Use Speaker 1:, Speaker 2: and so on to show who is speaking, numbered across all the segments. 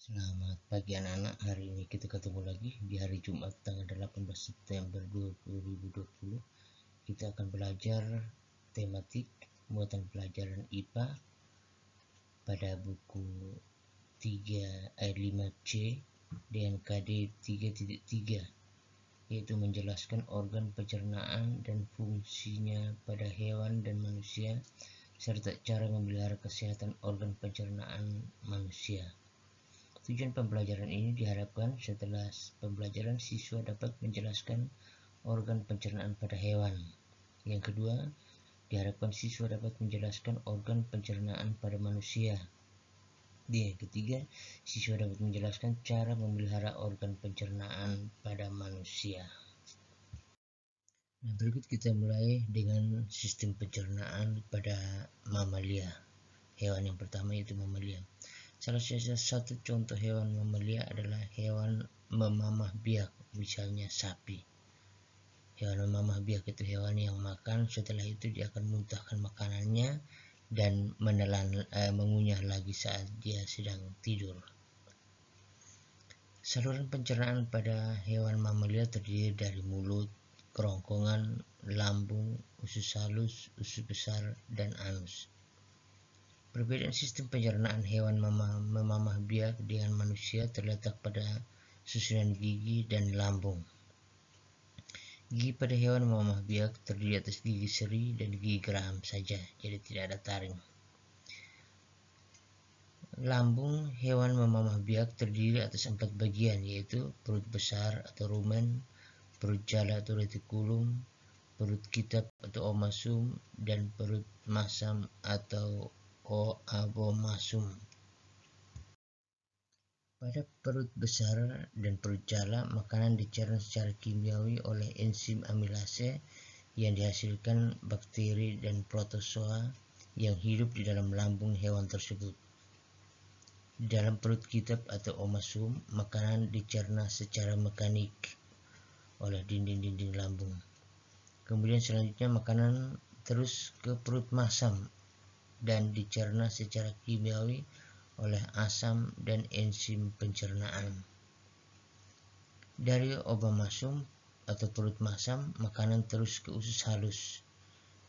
Speaker 1: Selamat pagi anak-anak, hari ini kita ketemu lagi di hari Jumat tanggal 18 September 2020. Kita akan belajar tematik muatan pelajaran IPA pada buku 3 ayat 5C DNKD 3.3, yaitu menjelaskan organ pencernaan dan fungsinya pada hewan dan manusia serta cara memelihara kesehatan organ pencernaan manusia. Tujuan pembelajaran ini diharapkan setelah pembelajaran siswa dapat menjelaskan organ pencernaan pada hewan. Yang kedua, diharapkan siswa dapat menjelaskan organ pencernaan pada manusia. Yang ketiga, siswa dapat menjelaskan cara memelihara organ pencernaan pada manusia. Nah, berikut kita mulai dengan sistem pencernaan pada mamalia. Hewan yang pertama yaitu mamalia. Salah satu contoh hewan mamalia adalah hewan memamah biak, misalnya sapi. Hewan memamah biak itu hewan yang makan, setelah itu dia akan muntahkan makanannya dan mengunyah lagi saat dia sedang tidur. Saluran pencernaan pada hewan mamalia terdiri dari mulut, kerongkongan, lambung, usus halus, usus besar, dan anus. Perbedaan sistem pencernaan hewan memamah biak dengan manusia terletak pada susunan gigi dan lambung. Gigi pada hewan memamah biak terdiri atas gigi seri dan gigi geraham saja, jadi tidak ada taring. Lambung hewan memamah biak terdiri atas 4 bagian, yaitu perut besar atau rumen, perut jala atau retikulum, perut kitab atau omasum, dan perut masam atau abomasum. Pada perut besar dan perut jala, makanan dicerna secara kimiawi oleh enzim amilase yang dihasilkan bakteri dan protozoa yang hidup di dalam lambung hewan tersebut. Di dalam perut kitab atau omasum, makanan dicerna secara mekanik oleh dinding-dinding lambung. Kemudian selanjutnya makanan terus ke perut masam dan dicerna secara kimiawi oleh asam dan enzim pencernaan. Dari obamasum atau perut masam, makanan terus ke usus halus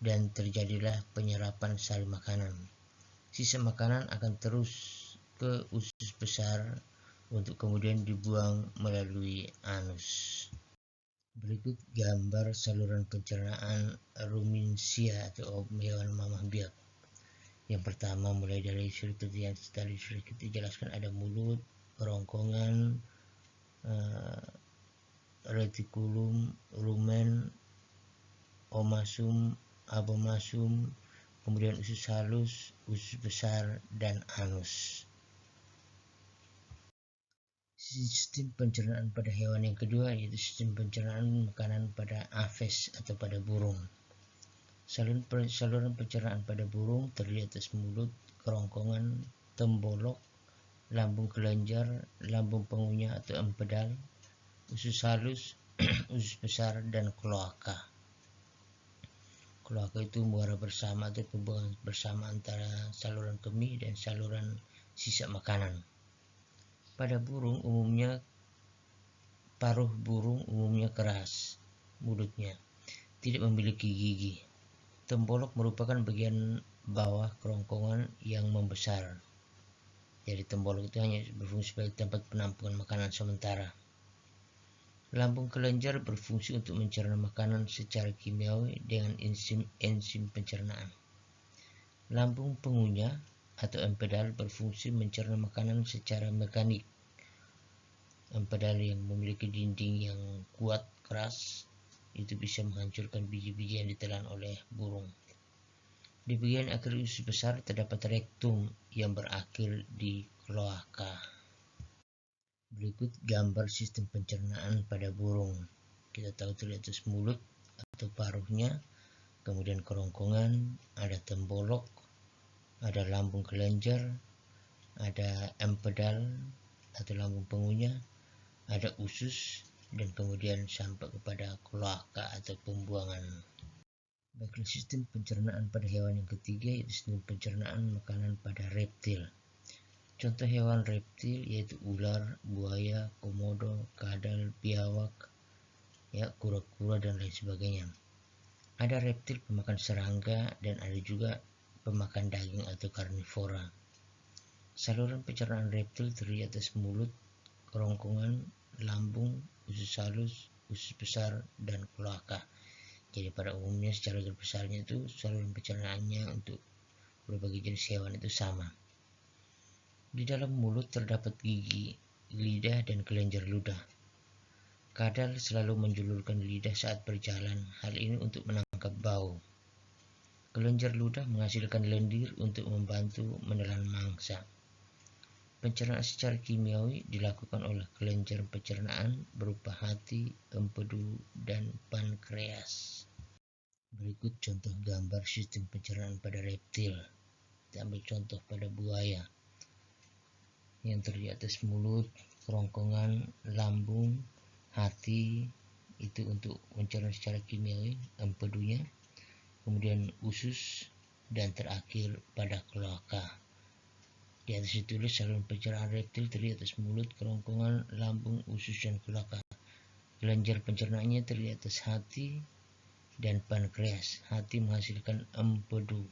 Speaker 1: dan terjadilah penyerapan sari makanan. Sisa makanan akan terus ke usus besar untuk kemudian dibuang melalui anus. Berikut gambar saluran pencernaan ruminsia atau hewan mamah biak. Yang pertama, mulai dari seperti yang tadi sudah kita jelaskan, ada mulut, kerongkongan, retikulum, rumen, omasum, abomasum, kemudian usus halus, usus besar, dan anus. Sistem pencernaan pada hewan yang kedua yaitu sistem pencernaan makanan pada aves atau pada burung. Saluran pencernaan pada burung terdiri atas mulut, kerongkongan, tembolok, lambung kelenjar, lambung pengunyah atau empedal, usus halus, usus besar, dan kloaka. Kloaka itu muara bersama atau pembuangan bersama antara saluran kemih dan saluran sisa makanan. Pada burung umumnya, paruh burung umumnya keras, mulutnya tidak memiliki gigi. Tembolok merupakan bagian bawah kerongkongan yang membesar. Jadi tembolok itu hanya berfungsi sebagai tempat penampungan makanan sementara. Lambung kelenjar berfungsi untuk mencerna makanan secara kimiawi dengan enzim pencernaan. Lambung pengunyah atau empedal berfungsi mencerna makanan secara mekanik. Empedal yang memiliki dinding yang kuat keras itu bisa menghancurkan biji-biji yang ditelan oleh burung. Di bagian akhir usus besar terdapat rektum yang berakhir di kloaka. Berikut gambar sistem pencernaan pada burung. Kita tahu terlihat atas mulut atau paruhnya, kemudian kerongkongan, ada tembolok, ada lambung kelenjar, ada empedal atau lambung pengunyah, ada usus, dan kemudian sampai kepada kloaka atau pembuangan. Baiklah, sistem pencernaan pada hewan yang ketiga yaitu sistem pencernaan makanan pada reptil. Contoh hewan reptil yaitu ular, buaya, komodo, kadal, biawak, ya, kura-kura dan lain sebagainya. Ada reptil pemakan serangga dan ada juga pemakan daging atau karnivora. Saluran pencernaan reptil terdiri atas mulut, kerongkongan, lambung, usus halus, usus besar, dan kloaka. Jadi pada umumnya secara garis besarnya itu saluran pencernaannya untuk berbagai jenis hewan itu sama. Di dalam mulut terdapat gigi, lidah, dan kelenjar ludah. Kadal selalu menjulurkan lidah saat berjalan, hal ini untuk menangkap bau. Kelenjar ludah menghasilkan lendir untuk membantu menelan mangsa. Pencernaan secara kimiawi dilakukan oleh kelenjar pencernaan berupa hati, empedu, dan pankreas. Berikut contoh gambar sistem pencernaan pada reptil. Kita ambil contoh pada buaya yang terdiri atas mulut, kerongkongan, lambung, hati, itu untuk pencernaan secara kimiawi, empedunya, kemudian usus, dan terakhir pada kloaka. Di atas ditulis saluran pencernaan reptil terdiri atas mulut, kerongkongan, lambung, usus, dan kloaka. Kelenjar pencernaannya terdiri atas hati dan pankreas. Hati menghasilkan empedu.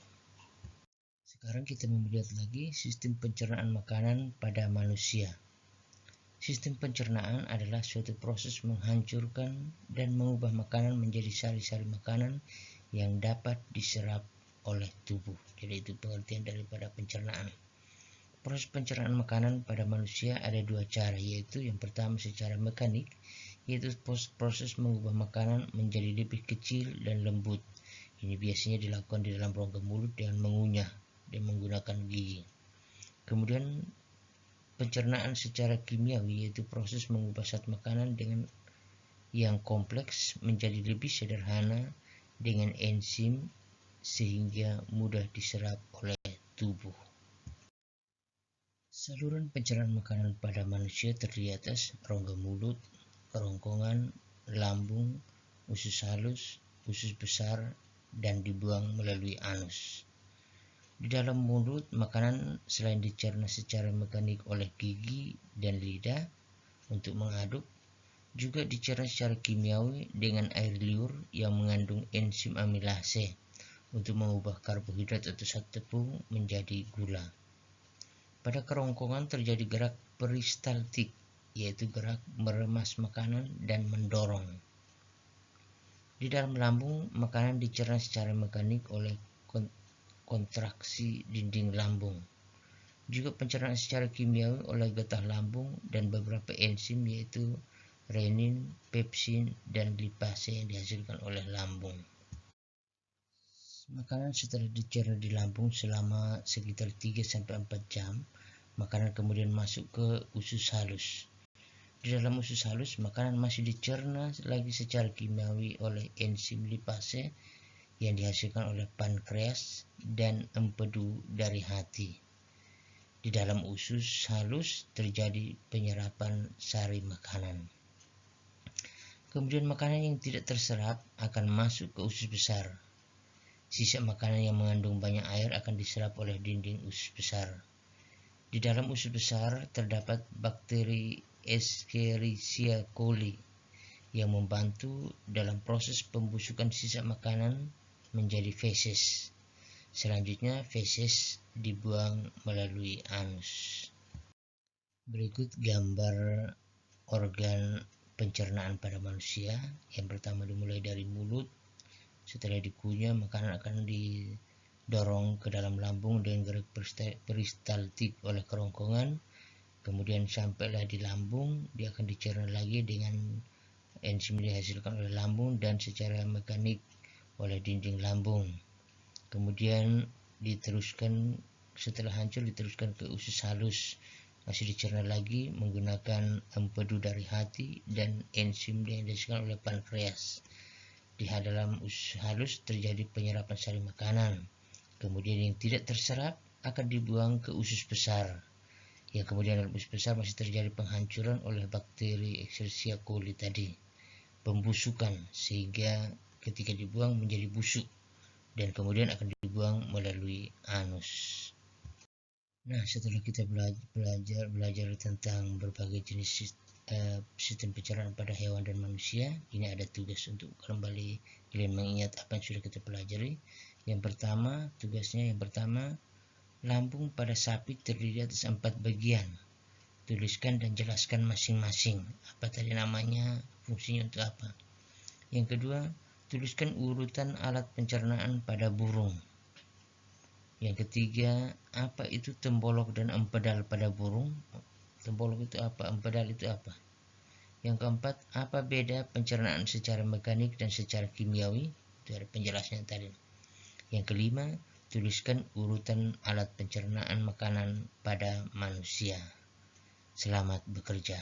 Speaker 1: Sekarang kita melihat lagi sistem pencernaan makanan pada manusia. Sistem pencernaan adalah suatu proses menghancurkan dan mengubah makanan menjadi sari-sari makanan yang dapat diserap oleh tubuh. Jadi itu pengertian daripada pencernaan. Proses pencernaan makanan pada manusia ada dua cara, yaitu yang pertama secara mekanik, yaitu proses mengubah makanan menjadi lebih kecil dan lembut. Ini biasanya dilakukan di dalam rongga mulut dengan mengunyah dan menggunakan gigi. Kemudian pencernaan secara kimiawi, yaitu proses mengubah zat makanan dengan yang kompleks menjadi lebih sederhana dengan enzim sehingga mudah diserap oleh tubuh. Saluran pencernaan makanan pada manusia terdiri atas rongga mulut, kerongkongan, lambung, usus halus, usus besar, dan dibuang melalui anus. Di dalam mulut, makanan selain dicerna secara mekanik oleh gigi dan lidah untuk mengaduk, juga dicerna secara kimiawi dengan air liur yang mengandung enzim amilase untuk mengubah karbohidrat atau zat tepung menjadi gula. Pada kerongkongan terjadi gerak peristaltik, yaitu gerak meremas makanan dan mendorong. Di dalam lambung, makanan dicerna secara mekanik oleh kontraksi dinding lambung. Juga pencernaan secara kimiawi oleh getah lambung dan beberapa enzim yaitu renin, pepsin, dan lipase yang dihasilkan oleh lambung. Makanan setelah dicerna di lambung selama sekitar 3-4 jam, makanan kemudian masuk ke usus halus. Di dalam usus halus, makanan masih dicerna lagi secara kimiawi oleh enzim lipase yang dihasilkan oleh pankreas dan empedu dari hati. Di dalam usus halus terjadi penyerapan sari makanan. Kemudian makanan yang tidak terserap akan masuk ke usus besar. Sisa makanan yang mengandung banyak air akan diserap oleh dinding usus besar. Di dalam usus besar terdapat bakteri Escherichia coli yang membantu dalam proses pembusukan sisa makanan menjadi feses. Selanjutnya feses dibuang melalui anus. Berikut gambar organ pencernaan pada manusia. Yang pertama dimulai dari mulut. Setelah dikunyah, makanan akan didorong ke dalam lambung dengan gerak peristaltik oleh kerongkongan. Kemudian sampailah di lambung, dia akan dicerna lagi dengan enzim dihasilkan oleh lambung dan secara mekanik oleh dinding lambung. Kemudian diteruskan, setelah hancur diteruskan ke usus halus, masih dicerna lagi menggunakan empedu dari hati dan enzim yang dihasilkan oleh pankreas. Di dalam usus halus terjadi penyerapan sari makanan. Kemudian yang tidak terserap akan dibuang ke usus besar. Yang kemudian dalam usus besar masih terjadi penghancuran oleh bakteri Escherichia coli tadi, pembusukan, sehingga ketika dibuang menjadi busuk dan kemudian akan dibuang melalui anus. Nah, setelah kita belajar tentang berbagai jenis sistem pencernaan pada hewan dan manusia, ini ada tugas untuk kembali kalian mengingat apa yang sudah kita pelajari. Yang pertama, lambung pada sapi terdiri atas 4 bagian. Tuliskan dan jelaskan masing-masing. Apa tadi namanya, fungsinya untuk apa. Yang kedua, tuliskan urutan alat pencernaan pada burung. Yang ketiga, apa itu tembolok dan empedal pada burung? Tembolok itu apa? Empedal itu apa? Yang keempat, apa beda pencernaan secara mekanik dan secara kimiawi? Itu ada penjelasannya tadi. Yang kelima, tuliskan urutan alat pencernaan makanan pada manusia. Selamat bekerja.